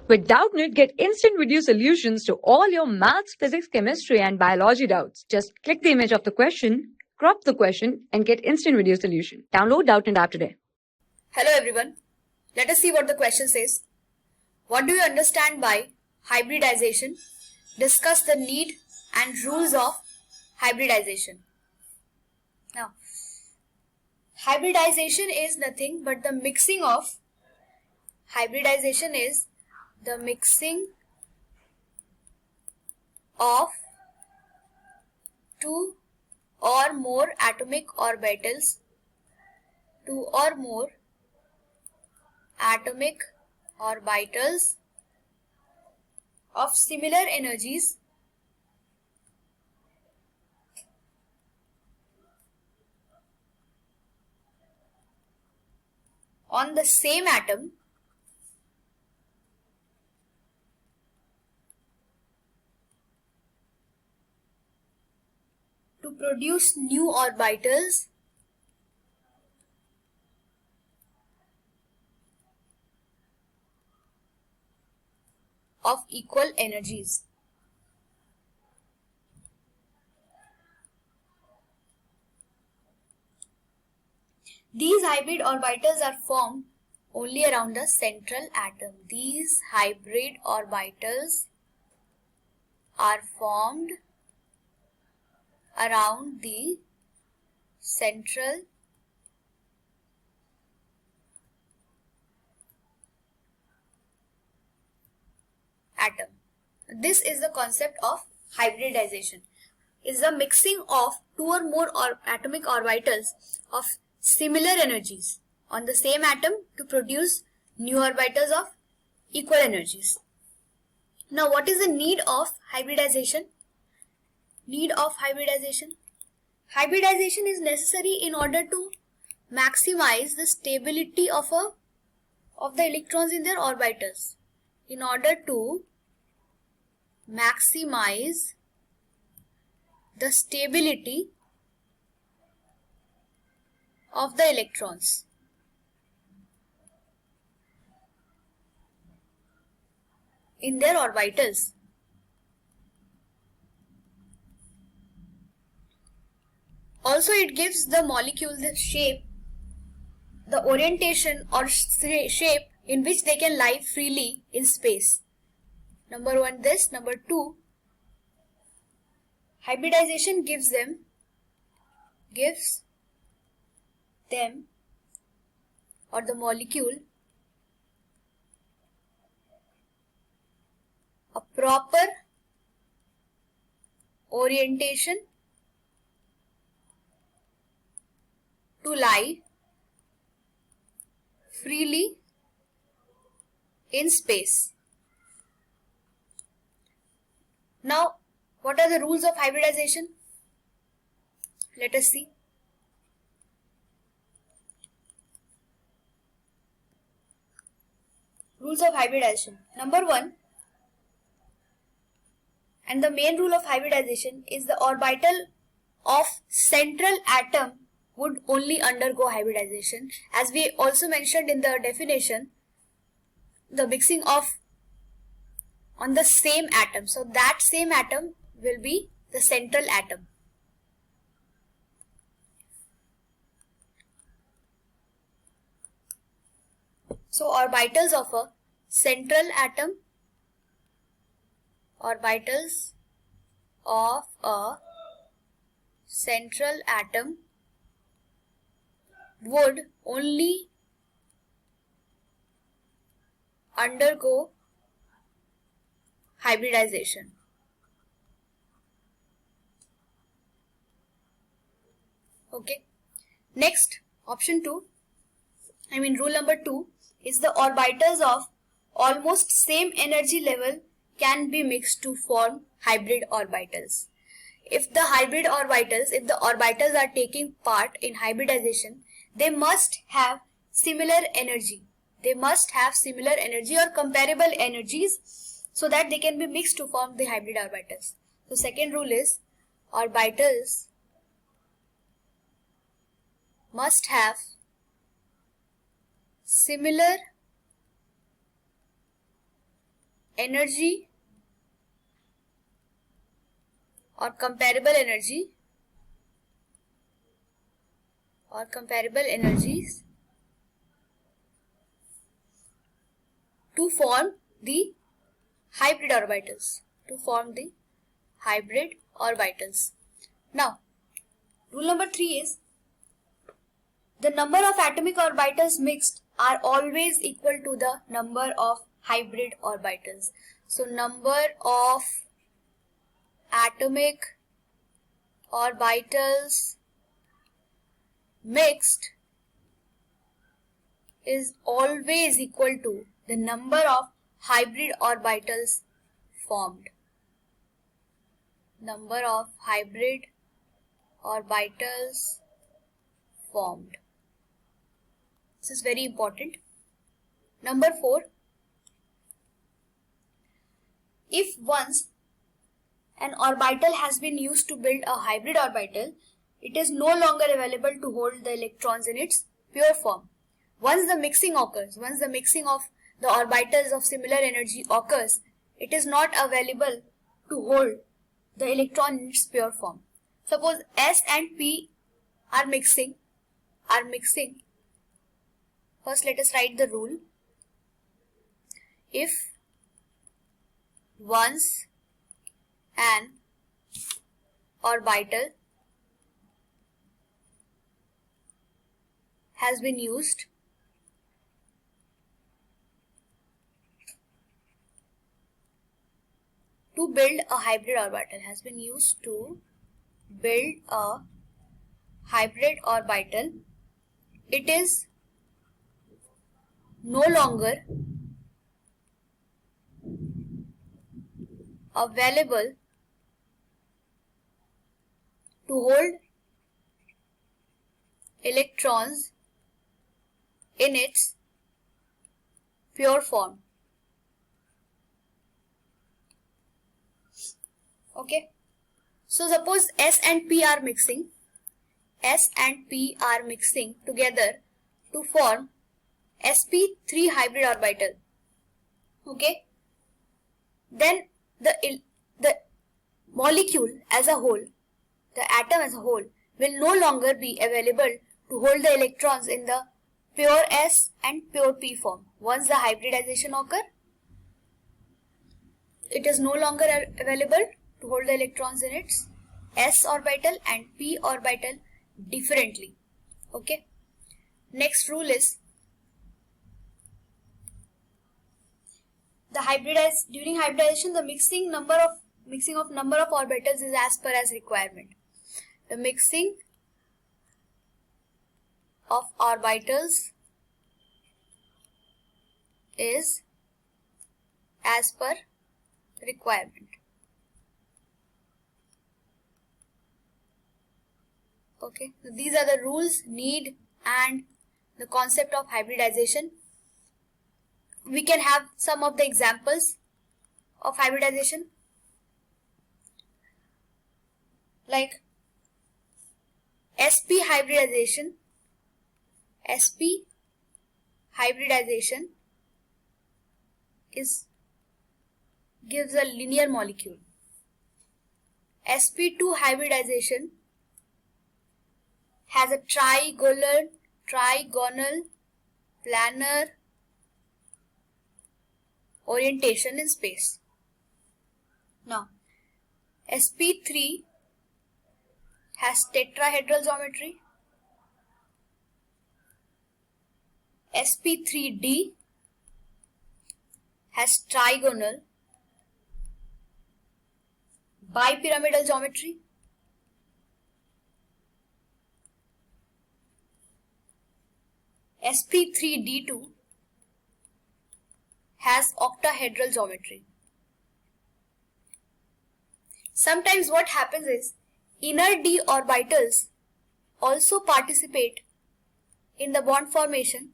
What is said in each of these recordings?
With Doubtnut, get instant video solutions to all your maths, physics, chemistry, and biology doubts. Just click the image of the question, crop the question, and get instant video solution. Download Doubtnut app today. Hello everyone. Let us see what the question says. What do you understand by hybridization? Discuss the need and rules of hybridization. Now, hybridization is nothing but the mixing of two or more atomic orbitals of similar energies on the same atom to produce new orbitals of equal energies. These hybrid orbitals are formed only around the central atom. These hybrid orbitals are formed around the central atom. This is the concept of hybridization. Is the mixing of two or more atomic orbitals of similar energies on the same atom to produce new orbitals of equal energies. Now, what is the need of hybridization? Hybridization is necessary in order to maximize the stability of the electrons in their orbitals. In order to maximize the stability of the electrons in their orbitals. Also, it gives the molecule the shape, the orientation or shape in which they can lie freely in space. Number one, this. Number two, hybridization gives them or the molecule a proper orientation to lie freely in space. Now, what are the rules of hybridization? Let us see. Rules of hybridization. Number one, and the main rule of hybridization is the orbital of central atom would only undergo hybridization. As we also mentioned in the definition, the mixing of on the same atom. So that same atom will be the central atom. So orbitals of a central atom would only undergo hybridization. Okay. Next, rule number 2 is the orbitals of almost same energy level can be mixed to form hybrid orbitals. If the orbitals are taking part in hybridization, they must have similar energy. Or comparable energies so that they can be mixed to form the hybrid orbitals. So second rule is orbitals must have similar energy or comparable energy or comparable energies to form the hybrid orbitals. Now, rule number 3 is the number of atomic orbitals mixed are always equal to the number of hybrid orbitals. So, number of atomic orbitals mixed is always equal to the number of hybrid orbitals formed. Number of hybrid orbitals formed. This is very important. Number 4. If once an orbital has been used to build a hybrid orbital, it is no longer available to hold the electrons in its pure form. Once the mixing occurs, once the mixing of the orbitals of similar energy occurs, it is not available to hold the electron in its pure form. Suppose S and P are mixing. First, let us write the rule. If once an orbital has been used to build a hybrid orbital, it is no longer available to hold electrons in its pure form. Okay. So suppose S and P are mixing together to form sp3 hybrid orbital. Okay. Then the molecule as a whole, the atom as a whole, will no longer be available to hold the electrons in the pure S and pure P form. Once the hybridization occurs, it is no longer available to hold the electrons in its S orbital and P orbital differently. Okay. Next rule is during hybridization, the mixing of number of orbitals is as per as requirement. The mixing of orbitals is as per requirement. Okay, so these are the rules, need, and the concept of hybridization. We can have some of the examples of hybridization, like sp hybridization. Gives a linear molecule. sp2 hybridization has a trigonal planar orientation in space. Now, sp3 has tetrahedral geometry. sp3d has trigonal bipyramidal geometry. sp3d2 has octahedral geometry. Sometimes what happens is inner d orbitals also participate in the bond formation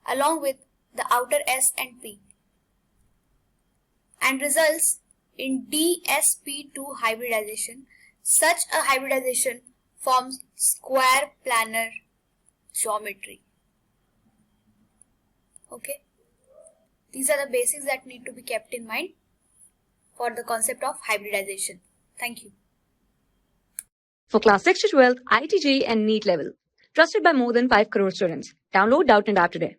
along with the outer S and P and results in dsp2 hybridization. Such a hybridization forms square planar geometry. Okay. These are the basics that need to be kept in mind for the concept of hybridization. Thank you. For class 6 to 12, IIT JEE and NEET level. Trusted by more than 5 crore students. Download Doubtnut app today.